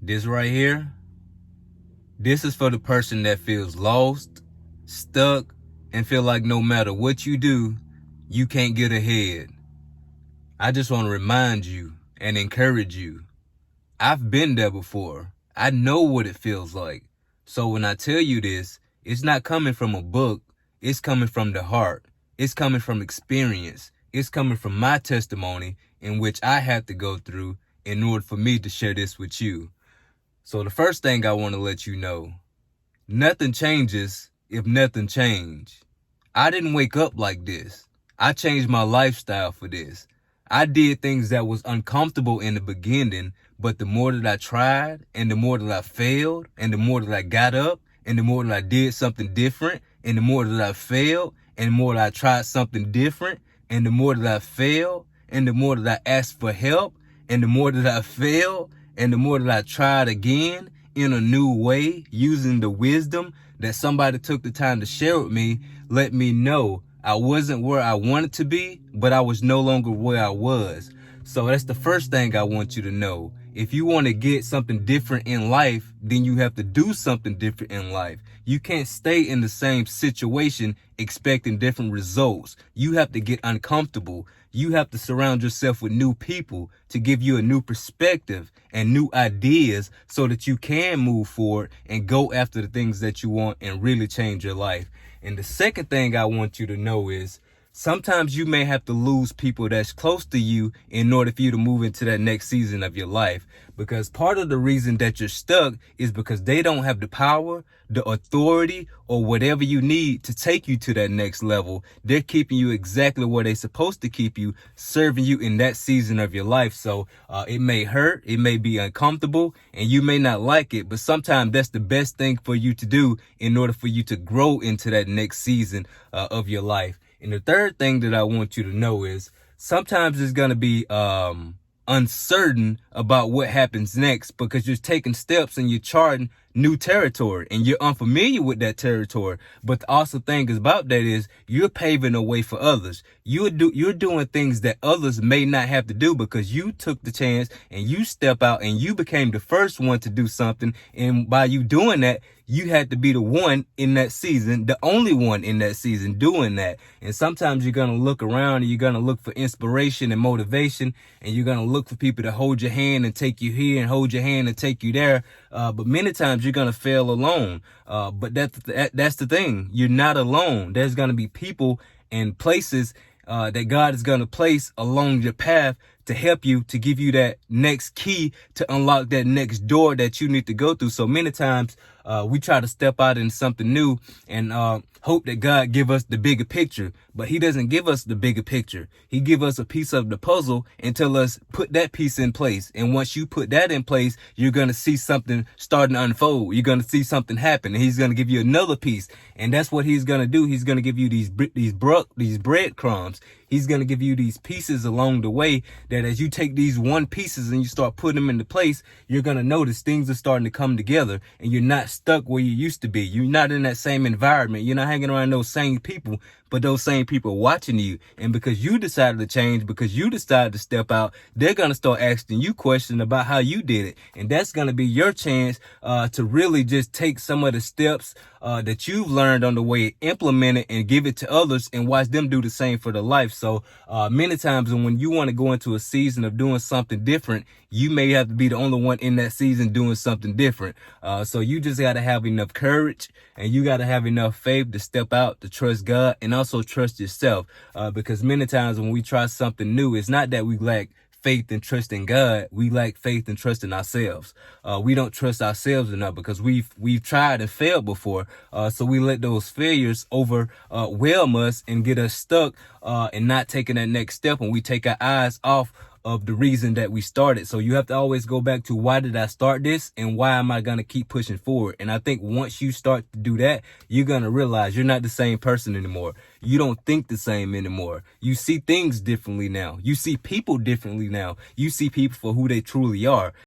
This right here, this is for the person that feels lost, stuck, and feel like no matter what you do, you can't get ahead. I just want to remind you and encourage you. I've been there before. I know what it feels like. So when I tell you this, it's not coming from a book. It's coming from the heart. It's coming from experience. It's coming from my testimony in which I had to go through in order for me to share this with you. So the first thing I want to let you know, nothing changes if nothing changed. I didn't wake up like this. I changed my lifestyle for this. I did things that was uncomfortable in the beginning, but the more that I tried and the more that I failed and the more that I got up and the more that I did something different and the more that I failed and the more that I tried something different and the more that I failed and the more that I asked for help and the more that I failed and the more that I tried again in a new way using the wisdom that somebody took the time to share with me, let me know I wasn't where I wanted to be, but I was no longer where I was. So that's the first thing I want you to know. If you want to get something different in life, then you have to do something different in life. You can't stay in the same situation expecting different results. You have to get uncomfortable. You have to surround yourself with new people to give you a new perspective and new ideas so that you can move forward and go after the things that you want and really change your life. And the second thing I want you to know is sometimes you may have to lose people that's close to you in order for you to move into that next season of your life. Because part of the reason that you're stuck is because they don't have the power, the authority, or whatever you need to take you to that next level. They're keeping you exactly where they're supposed to keep you, serving you in that season of your life. So it may hurt, it may be uncomfortable, and you may not like it, but sometimes that's the best thing for you to do in order for you to grow into that next season of your life. And the third thing that I want you to know is sometimes it's going to be uncertain about what happens next because you're taking steps and you're charting new territory and you're unfamiliar with that territory. But the awesome thing about that is you're paving a way for others. You're doing things that others may not have to do because you took the chance and you step out and you became the first one to do something. And by you doing that, you had to be the one in that season, the only one in that season doing that. And sometimes you're going to look around and you're going to look for inspiration and motivation, and you're going to look for people to hold your hand and take you here and hold your hand and take you there. But many times you're going to fail alone. But that's the thing. You're not alone. There's going to be people and places that God is going to place along your path to help you, to give you that next key to unlock that next door that you need to go through. So many times we try to step out in something new and hope that God give us the bigger picture, but he doesn't give us the bigger picture. He give us a piece of the puzzle and tell us put that piece in place. And once you put that in place, you're going to see something starting to unfold. You're going to see something happen, and he's going to give you another piece. And that's what he's going to do. He's going to give you these breadcrumbs. He's going to give you these pieces along the way that as you take these one pieces and you start putting them into place, you're going to notice things are starting to come together and you're not stuck where you used to be. You're not in that same environment. You're not hanging around those same people, but those same people are watching you. And because you decided to change, because you decided to step out, they're going to start asking you questions about how you did it. And that's going to be your chance to really just take some of the steps that you've learned on the way, implement it and give it to others and watch them do the same for their life. So many times when you want to go into a season of doing something different, you may have to be the only one in that season doing something different. So you just got to have enough courage and you got to have enough faith to step out, to trust God and also trust yourself. Because many times when we try something new, it's not that we lack faith and trust in God. We lack faith and trust in ourselves. We don't trust ourselves enough because we've tried and failed before. So we let those failures overwhelm us and get us stuck and not taking that next step. And we take our eyes off of the reason that we started. So you have to always go back to why did I start this and why am I going to keep pushing forward? And I think once you start to do that, you're going to realize you're not the same person anymore. You don't think the same anymore. You see things differently now. You see people differently now. You see people for who they truly are.